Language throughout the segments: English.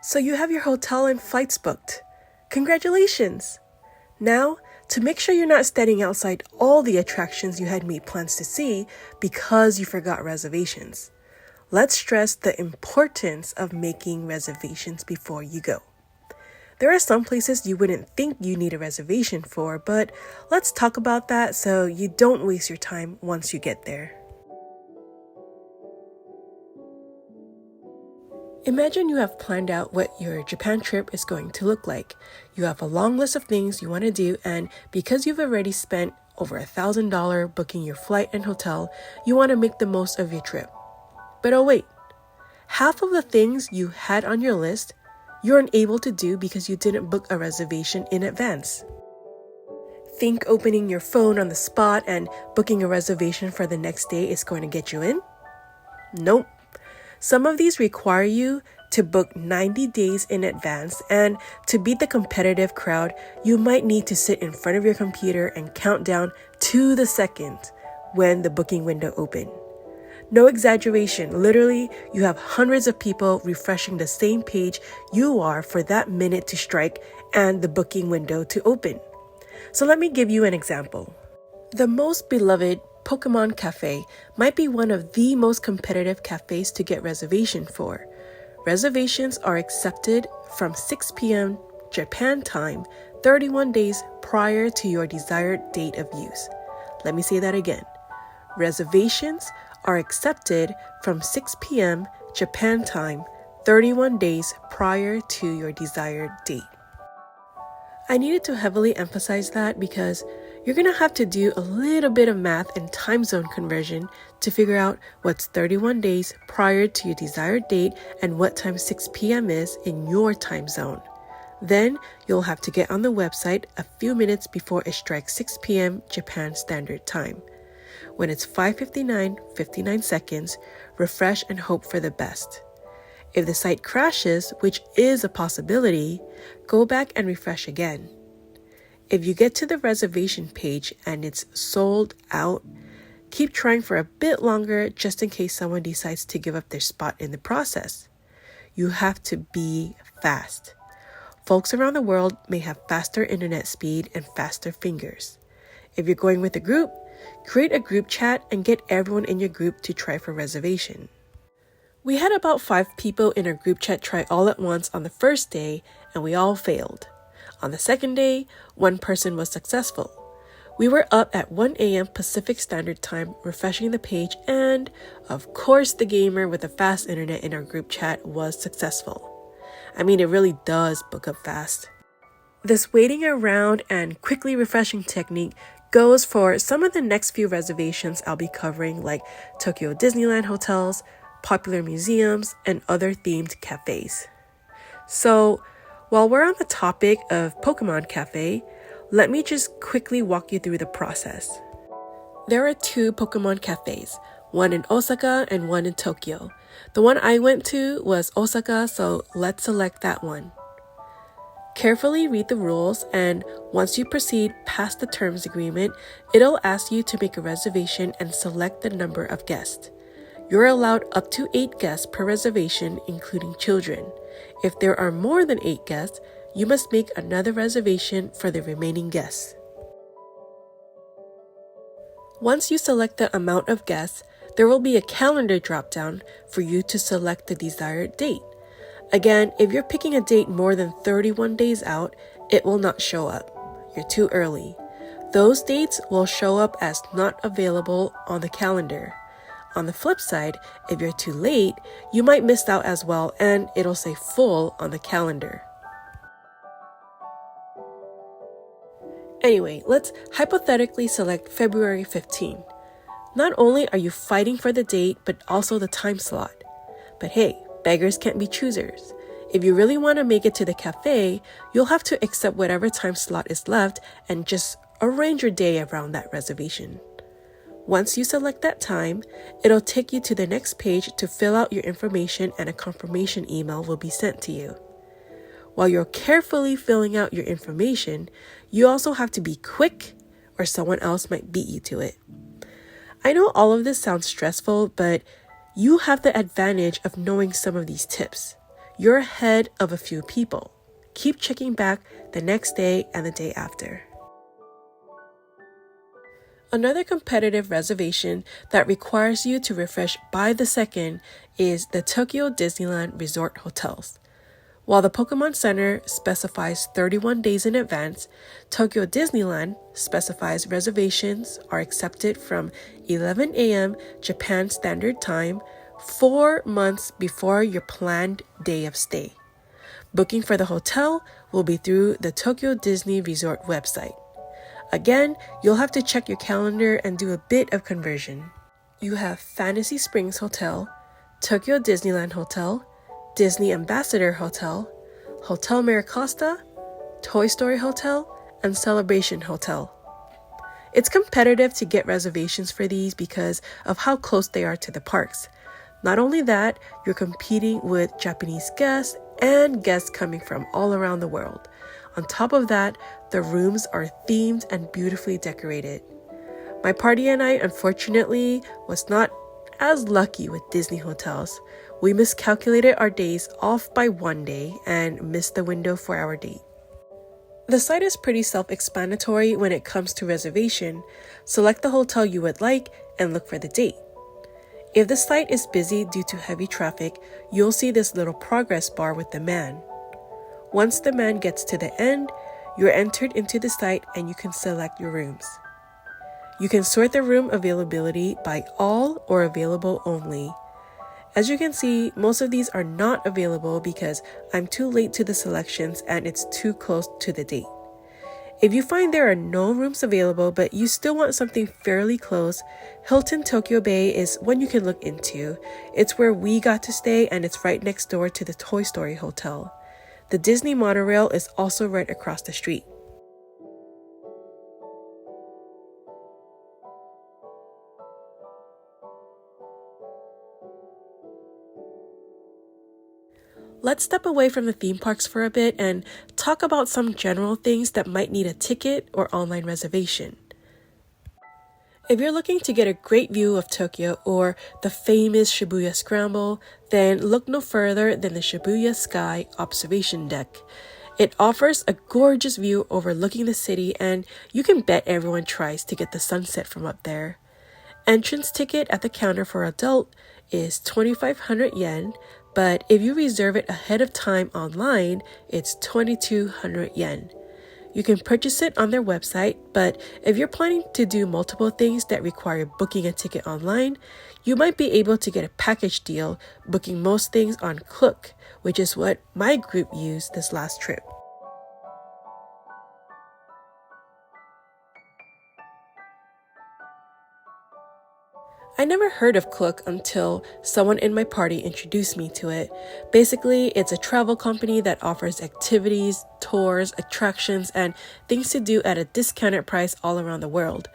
So you have your hotel and flights booked. Congratulations! Now, to make sure you're not standing outside all the attractions you had made plans to see because you forgot reservations, let's stress the importance of making reservations before you go. There are some places you wouldn't think you need a reservation for, but let's talk about that so you don't waste your time once you get there. Imagine you have planned out what your Japan trip is going to look like. You have a long list of things you want to do, and because you've already spent over $1,000 booking your flight and hotel, you want to make the most of your trip. But oh wait, half of the things you had on your list, you're unable to do because you didn't book a reservation in advance. Think opening your phone on the spot and booking a reservation for the next day is going to get you in? Nope. Some of these require you to book 90 days in advance, and to beat the competitive crowd, you might need to sit in front of your computer and count down to the second when the booking window opens. No exaggeration, literally, you have hundreds of people refreshing the same page you are for that minute to strike and the booking window to open. So let me give you an example. The most beloved Pokemon Cafe might be one of the most competitive cafes to get reservation for. Reservations are accepted from 6 p.m. Japan time, 31 days prior to your desired date of use. Let me say that again. Reservations are accepted from 6 p.m. Japan time, 31 days prior to your desired date. I needed to heavily emphasize that because you're going to have to do a little bit of math and time zone conversion to figure out what's 31 days prior to your desired date and what time 6 p.m. is in your time zone. Then you'll have to get on the website a few minutes before it strikes 6 p.m. Japan Standard Time. When it's 5:59 seconds, refresh and hope for the best. If the site crashes, which is a possibility, go back and refresh again. If you get to the reservation page and it's sold out, keep trying for a bit longer just in case someone decides to give up their spot in the process. You have to be fast. Folks around the world may have faster internet speed and faster fingers. If you're going with a group, create a group chat and get everyone in your group to try for reservation. We had about 5 people in our group chat try all at once on the first day, and we all failed. On the second day, 1 person was successful. We were up at 1 a.m. Pacific Standard Time refreshing the page, and of course the gamer with the fast internet in our group chat was successful. I mean, it really does book up fast. This waiting around and quickly refreshing technique goes for some of the next few reservations I'll be covering, like Tokyo Disneyland hotels, popular museums, and other themed cafes. So, while we're on the topic of Pokemon Cafe, let me just quickly walk you through the process. There are 2 Pokemon cafes, one in Osaka and one in Tokyo. The one I went to was Osaka, so let's select that one. Carefully read the rules, and once you proceed past the terms agreement, it'll ask you to make a reservation and select the number of guests. You're allowed up to 8 guests per reservation, including children. If there are more than 8 guests, you must make another reservation for the remaining guests. Once you select the amount of guests, there will be a calendar drop-down for you to select the desired date. Again, if you're picking a date more than 31 days out, it will not show up. You're too early. Those dates will show up as not available on the calendar. On the flip side, if you're too late, you might miss out as well, and it'll say full on the calendar. Anyway, let's hypothetically select February 15. Not only are you fighting for the date, but also the time slot. But hey, beggars can't be choosers. If you really want to make it to the cafe, you'll have to accept whatever time slot is left and just arrange your day around that reservation. Once you select that time, it'll take you to the next page to fill out your information, and a confirmation email will be sent to you. While you're carefully filling out your information, you also have to be quick or someone else might beat you to it. I know all of this sounds stressful, but you have the advantage of knowing some of these tips. you're ahead of a few people. Keep checking back the next day and the day after. Another competitive reservation that requires you to refresh by the second is the Tokyo Disneyland Resort Hotels. While the Pokemon Center specifies 31 days in advance, Tokyo Disneyland specifies reservations are accepted from 11 a.m. Japan Standard Time, 4 months before your planned day of stay. Booking for the hotel will be through the Tokyo Disney Resort website. Again, you'll have to check your calendar and do a bit of conversion. You have Fantasy Springs Hotel, Tokyo Disneyland Hotel, Disney Ambassador Hotel, Hotel Miracosta, Toy Story Hotel, and Celebration Hotel. It's competitive to get reservations for these because of how close they are to the parks. Not only that, you're competing with Japanese guests and guests coming from all around the world. On top of that, the rooms are themed and beautifully decorated. My party and I, unfortunately, was not as lucky with Disney hotels. We miscalculated our days off by 1 day and missed the window for our date. The site is pretty self-explanatory when it comes to reservation. Select the hotel you would like and look for the date. If the site is busy due to heavy traffic, you'll see this little progress bar with the man. Once the man gets to the end, you're entered into the site and you can select your rooms. You can sort the room availability by all or available only. As you can see, most of these are not available because I'm too late to the selections and it's too close to the date. If you find there are no rooms available but you still want something fairly close, Hilton Tokyo Bay is one you can look into. It's where we got to stay and it's right next door to the Toy Story Hotel. The Disney monorail is also right across the street. Let's step away from the theme parks for a bit and talk about some general things that might need a ticket or online reservation. If you're looking to get a great view of Tokyo or the famous Shibuya Scramble, then look no further than the Shibuya Sky Observation Deck. It offers a gorgeous view overlooking the city, and you can bet everyone tries to get the sunset from up there. Entrance ticket at the counter for adult is 2,500 yen, but if you reserve it ahead of time online, it's 2,200 yen. You can purchase it on their website, but if you're planning to do multiple things that require booking a ticket online, you might be able to get a package deal booking most things on Klook, which is what my group used this last trip. I never heard of Klook until someone in my party introduced me to it. Basically, it's a travel company that offers activities, tours, attractions, and things to do at a discounted price all around the world.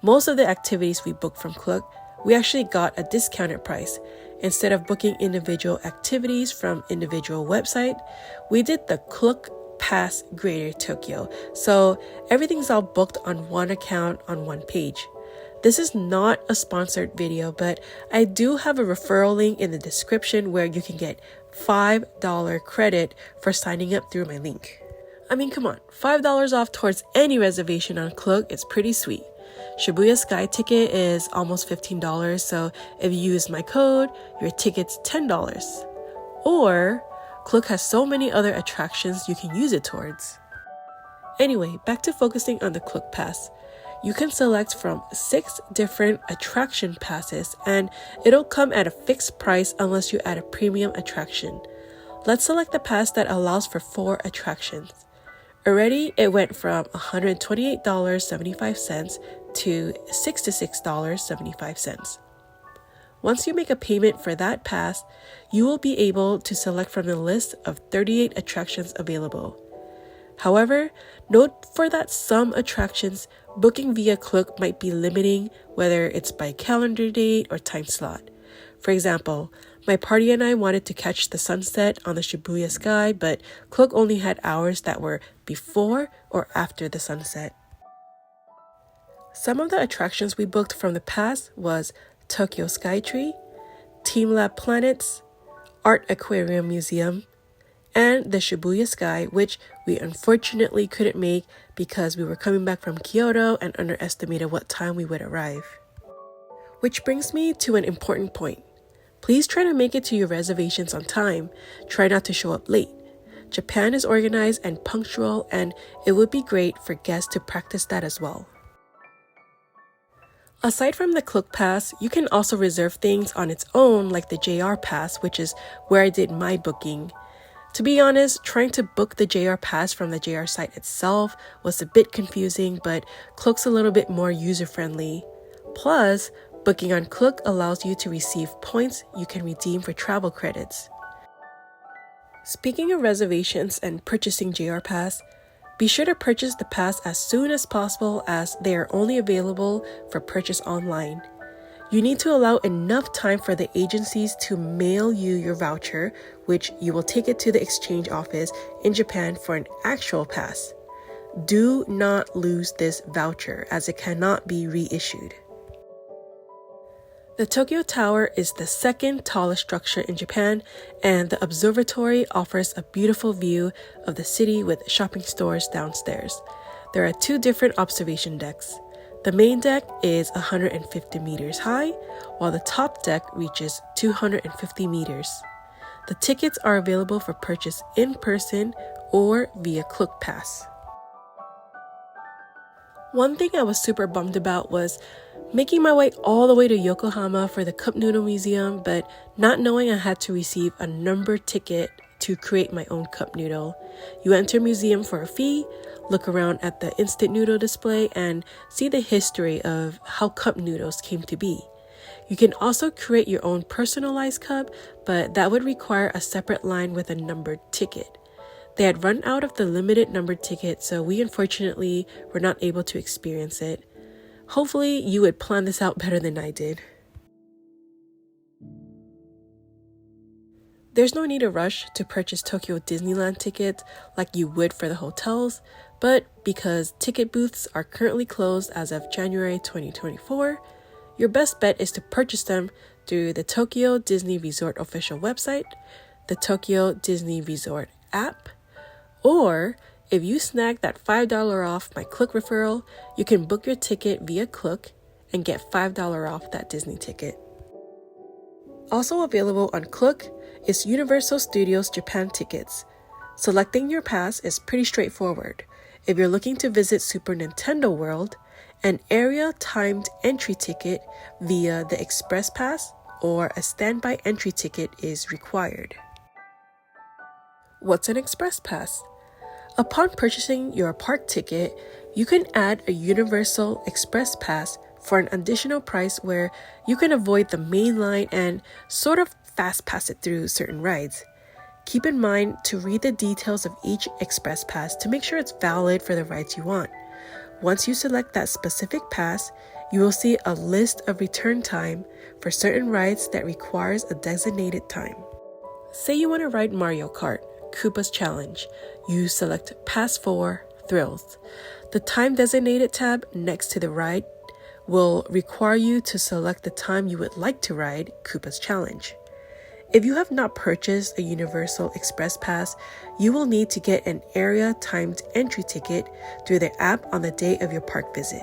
Most of the activities we booked from Klook, we actually got a discounted price. Instead of booking individual activities from individual website, we did the Klook Pass Greater Tokyo. So everything's all booked on one account on one page. This is not a sponsored video, but I do have a referral link in the description where you can get $5 credit for signing up through my link. I mean, come on, $5 off towards any reservation on Klook is pretty sweet. Shibuya Sky ticket is almost $15, so if you use my code, your ticket's $10. Or Klook has so many other attractions you can use it towards. Anyway, back to focusing on the Klook Pass. You can select from 6 different attraction passes and it'll come at a fixed price unless you add a premium attraction. Let's select the pass that allows for 4 attractions. Already, it went from $128.75 to $66.75. Once you make a payment for that pass, you will be able to select from the list of 38 attractions available. However, note for that some attractions booking via Klook might be limiting, whether it's by calendar date or time slot. For example, my party and I wanted to catch the sunset on the Shibuya Sky, but Klook only had hours that were before or after the sunset. Some of the attractions we booked from the pass was Tokyo Skytree, Team Lab Planets, Art Aquarium Museum, and the Shibuya Sky, which we unfortunately couldn't make because we were coming back from Kyoto and underestimated what time we would arrive. Which brings me to an important point. Please try to make it to your reservations on time. Try not to show up late. Japan is organized and punctual, and it would be great for guests to practice that as well. Aside from the Klook Pass, you can also reserve things on its own like the JR Pass, which is where I did my booking. To be honest, trying to book the JR Pass from the JR site itself was a bit confusing, but Klook's a little bit more user-friendly. Plus, booking on Klook allows you to receive points you can redeem for travel credits. Speaking of reservations and purchasing JR Pass, be sure to purchase the pass as soon as possible as they are only available for purchase online. You need to allow enough time for the agencies to mail you your voucher, which you will take it to the exchange office in Japan for an actual pass. Do not lose this voucher as it cannot be reissued. The Tokyo Tower is the second tallest structure in Japan, and the observatory offers a beautiful view of the city with shopping stores downstairs. There are 2 different observation decks. The main deck is 150 meters high, while the top deck reaches 250 meters. The tickets are available for purchase in person or via Klook Pass. One thing I was super bummed about was making my way all the way to Yokohama for the Cup Noodle Museum, but not knowing I had to receive a numbered ticket to create my own cup noodle. You enter museum for a fee, look around at the instant noodle display, and see the history of how cup noodles came to be. You can also create your own personalized cup, but that would require a separate line with a numbered ticket. They had run out of the limited numbered ticket, so we unfortunately were not able to experience it. Hopefully, you would plan this out better than I did. There's no need to rush to purchase Tokyo Disneyland tickets like you would for the hotels, but because ticket booths are currently closed as of January 2024, your best bet is to purchase them through the Tokyo Disney Resort official website, the Tokyo Disney Resort app, or if you snag that $5 off my Klook referral, you can book your ticket via Klook and get $5 off that Disney ticket. Also available on Klook is Universal Studios Japan tickets. Selecting your pass is pretty straightforward. If you're looking to visit Super Nintendo World, an area-timed entry ticket via the Express Pass or a standby entry ticket is required. What's an Express Pass? Upon purchasing your park ticket, you can add a Universal Express Pass for an additional price where you can avoid the main line and sort of fast pass it through certain rides. Keep in mind to read the details of each Express Pass to make sure it's valid for the rides you want. Once you select that specific pass, you will see a list of return time for certain rides that requires a designated time. Say you want to ride Mario Kart, Koopa's Challenge. You select Pass 4, Thrills. The time designated tab next to the ride will require you to select the time you would like to ride Koopa's Challenge. If you have not purchased a Universal Express Pass, you will need to get an area-timed entry ticket through the app on the day of your park visit.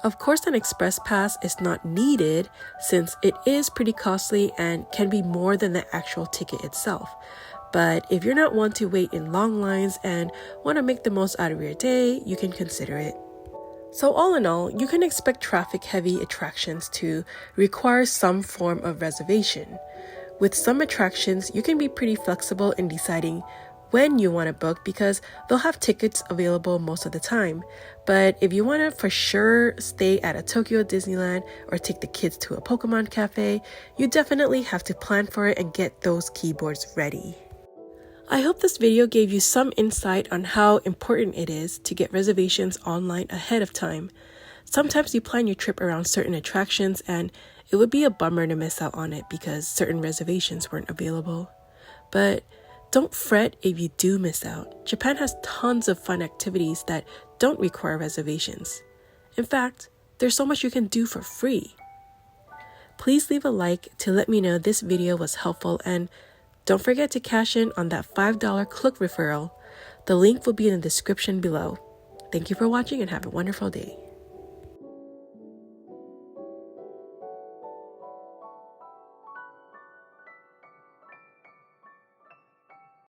Of course, an Express Pass is not needed since it is pretty costly and can be more than the actual ticket itself. But if you're not one to wait in long lines and want to make the most out of your day, you can consider it. So all in all, you can expect traffic-heavy attractions to require some form of reservation. With some attractions, you can be pretty flexible in deciding when you want to book because they'll have tickets available most of the time. But if you want to for sure stay at a Tokyo Disneyland or take the kids to a Pokemon cafe, you definitely have to plan for it and get those keyboards ready. I hope this video gave you some insight on how important it is to get reservations online ahead of time. Sometimes you plan your trip around certain attractions and it would be a bummer to miss out on it because certain reservations weren't available. But don't fret if you do miss out. Japan has tons of fun activities that don't require reservations. In fact, there's so much you can do for free. Please leave a like to let me know this video was helpful and Don't forget to cash in on that $5 Klook referral. The link will be in the description below. Thank you for watching and have a wonderful day.